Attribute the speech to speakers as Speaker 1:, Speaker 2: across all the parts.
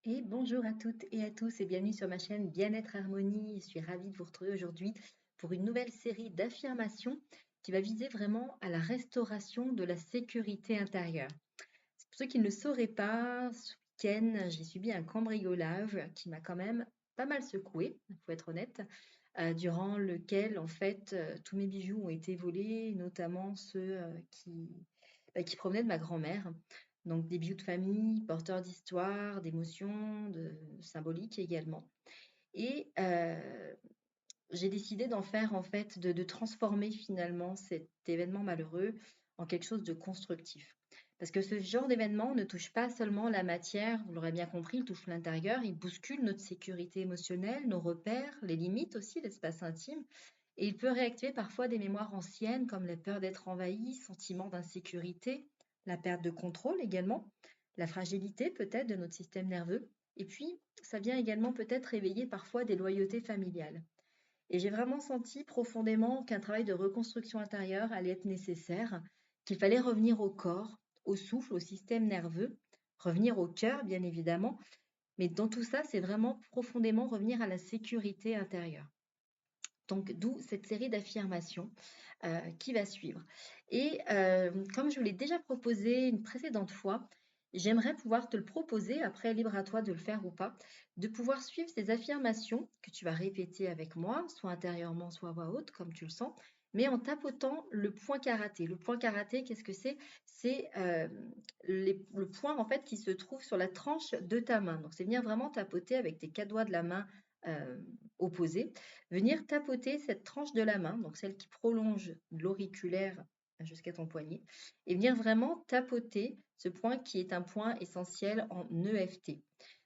Speaker 1: Et bonjour à toutes et à tous et bienvenue sur ma chaîne Bien-être Harmonie. Je suis ravie de vous retrouver aujourd'hui pour une nouvelle série d'affirmations qui va viser vraiment à la restauration de la sécurité intérieure. Pour ceux qui ne le sauraient pas, ce week-end, j'ai subi un cambriolage qui m'a quand même pas mal secouée, il faut être honnête, durant lequel en fait tous mes bijoux ont été volés, notamment ceux qui provenaient de ma grand-mère. Donc des bijoux de famille, porteurs d'histoire, d'émotions, de symboliques également. Et j'ai décidé d'en faire en fait, de transformer finalement cet événement malheureux en quelque chose de constructif. Parce que ce genre d'événement ne touche pas seulement la matière, vous l'aurez bien compris, il touche l'intérieur, il bouscule notre sécurité émotionnelle, nos repères, les limites aussi, l'espace intime. Et il peut réactiver parfois des mémoires anciennes comme la peur d'être envahi, sentiment d'insécurité, la perte de contrôle également, la fragilité peut-être de notre système nerveux. Et puis, ça vient également peut-être réveiller parfois des loyautés familiales. Et j'ai vraiment senti profondément qu'un travail de reconstruction intérieure allait être nécessaire, qu'il fallait revenir au corps, au souffle, au système nerveux, revenir au cœur bien évidemment, mais dans tout ça, c'est vraiment profondément revenir à la sécurité intérieure. Donc d'où cette série d'affirmations qui va suivre. Et comme je vous l'ai déjà proposé une précédente fois, j'aimerais pouvoir te le proposer, après libre à toi de le faire ou pas, de pouvoir suivre ces affirmations que tu vas répéter avec moi, soit intérieurement, soit à voix haute, comme tu le sens, mais en tapotant le point karaté. Le point karaté, qu'est-ce que c'est? C'est le point en fait qui se trouve sur la tranche de ta main. Donc c'est venir vraiment tapoter avec tes quatre doigts de la main euh, opposés, venir tapoter cette tranche de la main, donc celle qui prolonge l'auriculaire jusqu'à ton poignet, et venir vraiment tapoter ce point qui est un point essentiel en EFT.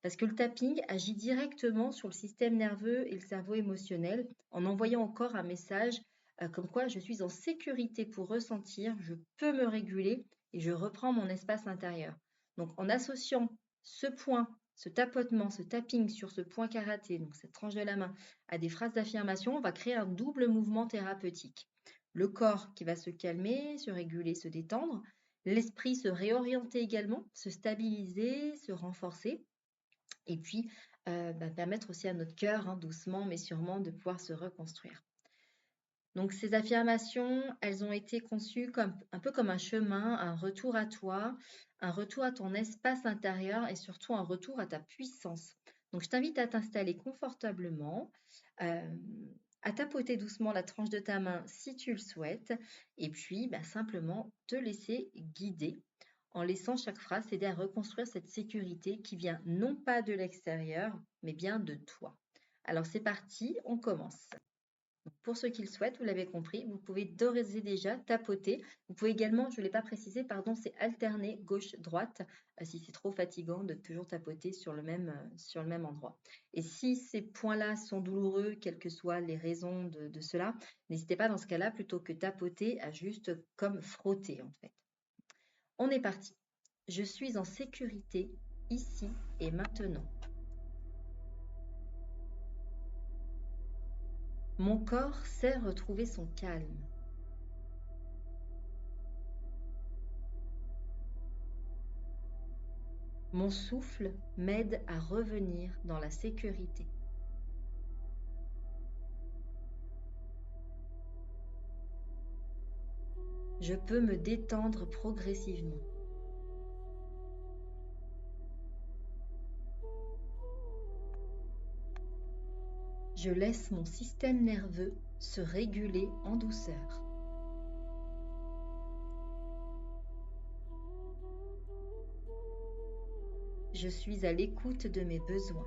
Speaker 1: Parce que le tapping agit directement sur le système nerveux et le cerveau émotionnel en envoyant encore un message comme quoi je suis en sécurité pour ressentir, je peux me réguler et je reprends mon espace intérieur. Donc en associant ce point, ce tapotement, ce tapping sur ce point karaté, donc cette tranche de la main, à des phrases d'affirmation, on va créer un double mouvement thérapeutique. Le corps qui va se calmer, se réguler, se détendre, l'esprit se réorienter également, se stabiliser, se renforcer, et puis permettre aussi à notre cœur, doucement mais sûrement, de pouvoir se reconstruire. Donc ces affirmations, elles ont été conçues comme un peu comme un chemin, un retour à toi, un retour à ton espace intérieur et surtout un retour à ta puissance. Donc je t'invite à t'installer confortablement, euh, à tapoter doucement la tranche de ta main si tu le souhaites, et puis simplement te laisser guider en laissant chaque phrase t'aider à reconstruire cette sécurité qui vient non pas de l'extérieur, mais bien de toi. Alors c'est parti, on commence. Pour ceux qui le souhaitent, vous l'avez compris, vous pouvez d'ores et déjà tapoter. Vous pouvez également, je ne l'ai pas précisé, pardon, c'est alterner gauche-droite si c'est trop fatigant de toujours tapoter sur le même endroit. Et si ces points-là sont douloureux, quelles que soient les raisons de cela, n'hésitez pas dans ce cas-là, plutôt que tapoter, à juste comme frotter en fait. On est parti. Je suis en sécurité ici et maintenant. Mon corps sait retrouver son calme. Mon souffle m'aide à revenir dans la sécurité. Je peux me détendre progressivement. Je laisse mon système nerveux se réguler en douceur. Je suis à l'écoute de mes besoins.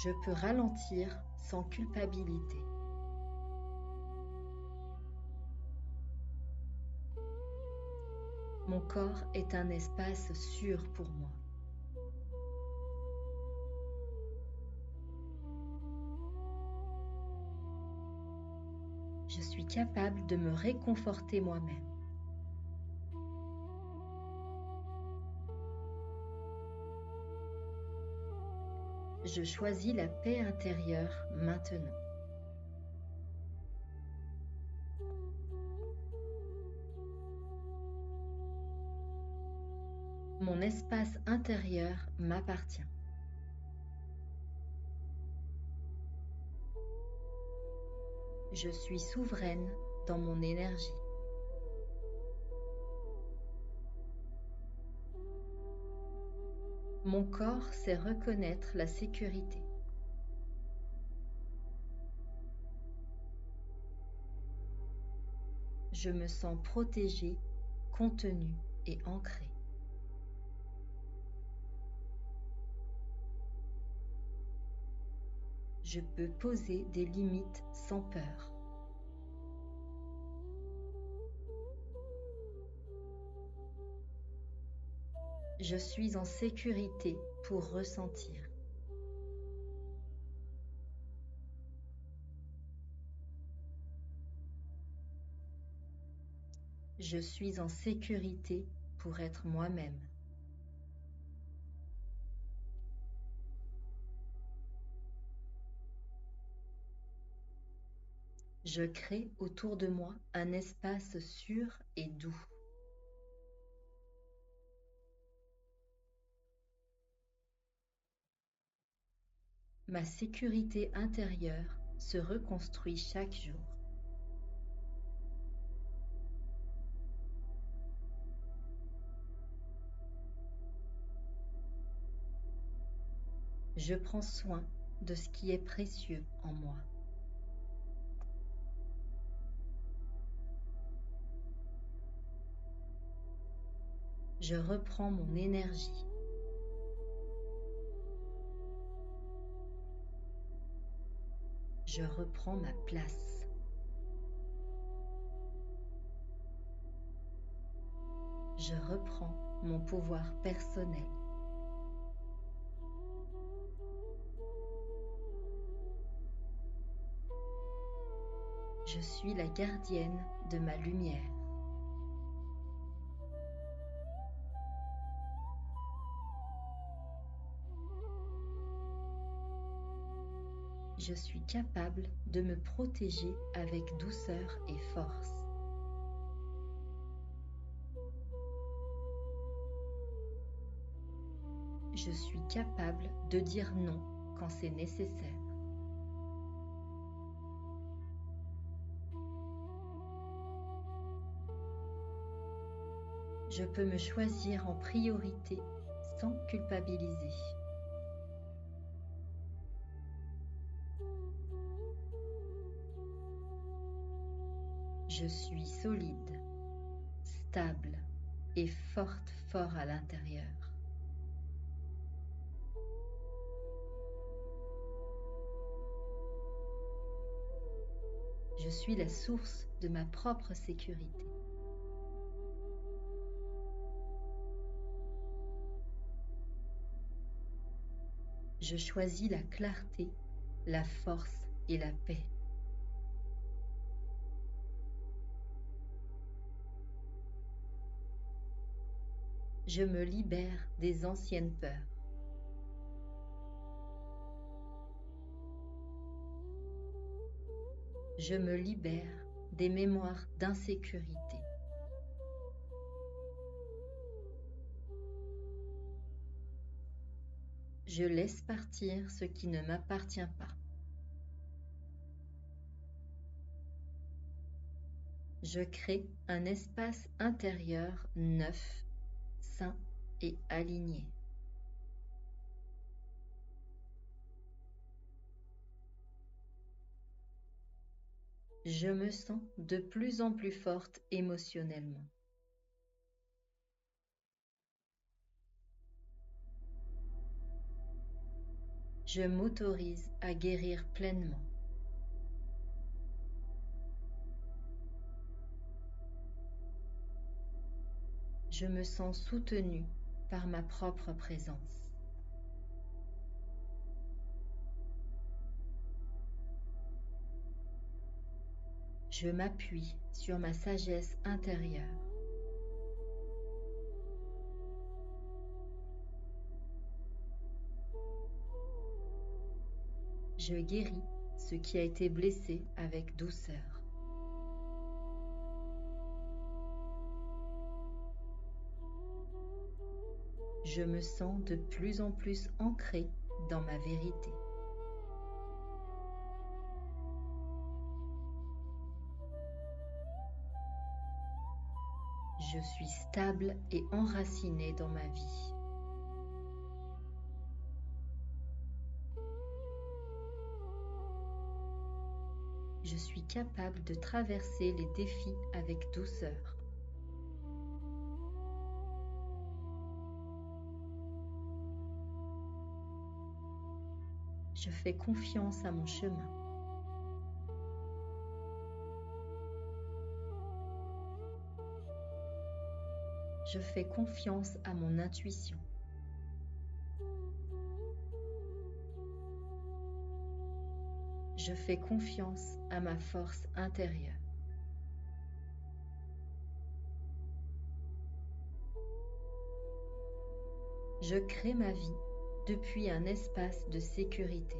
Speaker 1: Je peux ralentir sans culpabilité. Mon corps est un espace sûr pour moi. Je suis capable de me réconforter moi-même. Je choisis la paix intérieure maintenant. Mon espace intérieur m'appartient. Je suis souveraine dans mon énergie. Mon corps sait reconnaître la sécurité. Je me sens protégée, contenue et ancrée. Je peux poser des limites sans peur. Je suis en sécurité pour ressentir. Je suis en sécurité pour être moi-même. Je crée autour de moi un espace sûr et doux. Ma sécurité intérieure se reconstruit chaque jour. Je prends soin de ce qui est précieux en moi. Je reprends mon énergie. Je reprends ma place. Je reprends mon pouvoir personnel. Je suis la gardienne de ma lumière. Je suis capable de me protéger avec douceur et force. Je suis capable de dire non quand c'est nécessaire. Je peux me choisir en priorité sans culpabiliser. Je suis solide, stable et fort à l'intérieur. Je suis la source de ma propre sécurité. Je choisis la clarté, la force et la paix. Je me libère des anciennes peurs. Je me libère des mémoires d'insécurité. Je laisse partir ce qui ne m'appartient pas. Je crée un espace intérieur neuf, sain et aligné. Je me sens de plus en plus forte émotionnellement. Je m'autorise à guérir pleinement. Je me sens soutenue par ma propre présence. Je m'appuie sur ma sagesse intérieure. Je guéris ce qui a été blessé avec douceur. je me sens de plus en plus ancrée dans ma vérité. Je suis stable et enracinée dans ma vie. Je suis capable de traverser les défis avec douceur. Je fais confiance à mon chemin. Je fais confiance à mon intuition. Je fais confiance à ma force intérieure. Je crée ma vie depuis un espace de sécurité.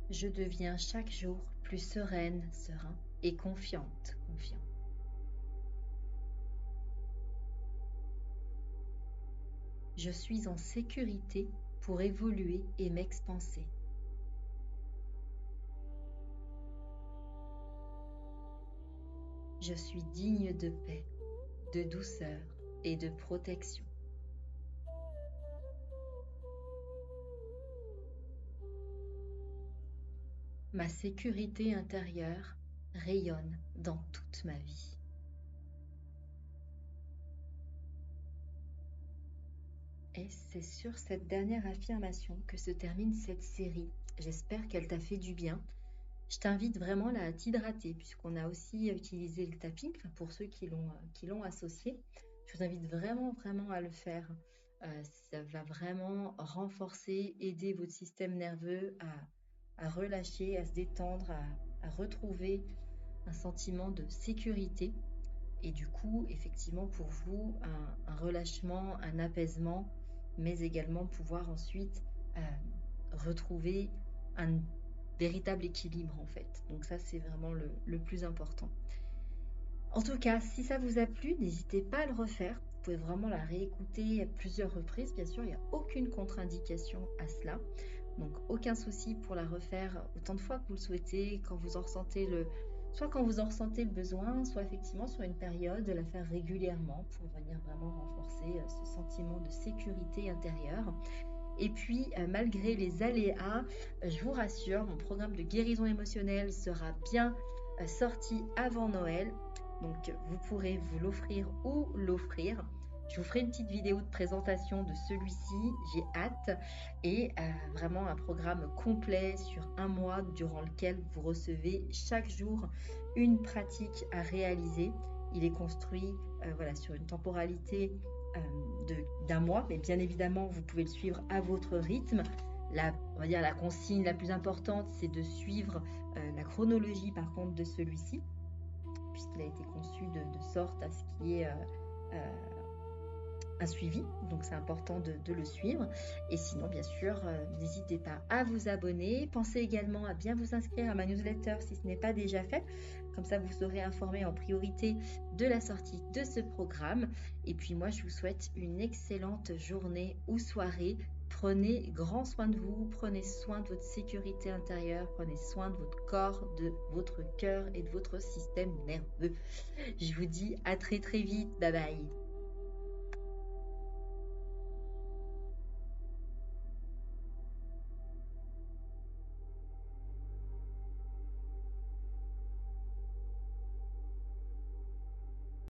Speaker 1: Je deviens chaque jour plus sereine, serein et confiante, confiant. Je suis en sécurité pour évoluer et m'expanser. Je suis digne de paix, de douceur et de protection. Ma sécurité intérieure rayonne dans toute ma vie. Et c'est sur cette dernière affirmation que se termine cette série. J'espère qu'elle t'a fait du bien. Je t'invite vraiment là à t'hydrater puisqu'on a aussi utilisé le tapping pour ceux qui l'ont associé. Je vous invite vraiment à le faire. Ça va vraiment renforcer, aider votre système nerveux à relâcher, à se détendre, à retrouver un sentiment de sécurité. Et du coup, effectivement, pour vous, un relâchement, un apaisement, mais également pouvoir ensuite retrouver un véritable équilibre en fait. Donc ça, c'est vraiment le plus important. En tout cas, si ça vous a plu, n'hésitez pas à le refaire. Vous pouvez vraiment la réécouter à plusieurs reprises. Bien sûr, il n'y a aucune contre-indication à cela. Donc aucun souci pour la refaire autant de fois que vous le souhaitez, quand vous en ressentez soit quand vous en ressentez le besoin, soit effectivement sur une période, de la faire régulièrement pour venir vraiment renforcer ce sentiment de sécurité intérieure. Et puis, malgré les aléas, je vous rassure, mon programme de guérison émotionnelle sera bien sorti avant Noël. Donc, vous pourrez vous l'offrir ou l'offrir. Je vous ferai une petite vidéo de présentation de celui-ci, j'ai hâte. Et vraiment un programme complet sur un mois durant lequel vous recevez chaque jour une pratique à réaliser. Il est construit sur une temporalité d'un mois, mais bien évidemment, vous pouvez le suivre à votre rythme. On va dire la consigne la plus importante, c'est de suivre la chronologie par contre de celui-ci, puisqu'il a été conçu de sorte à ce qu'il y ait un suivi, donc c'est important de le suivre. Et sinon, bien sûr, n'hésitez pas à vous abonner. Pensez également à bien vous inscrire à ma newsletter si ce n'est pas déjà fait. Comme ça, vous serez informé en priorité de la sortie de ce programme. Et puis moi, je vous souhaite une excellente journée ou soirée. Prenez grand soin de vous, prenez soin de votre sécurité intérieure, prenez soin de votre corps, de votre cœur et de votre système nerveux. Je vous dis à très très vite. Bye bye.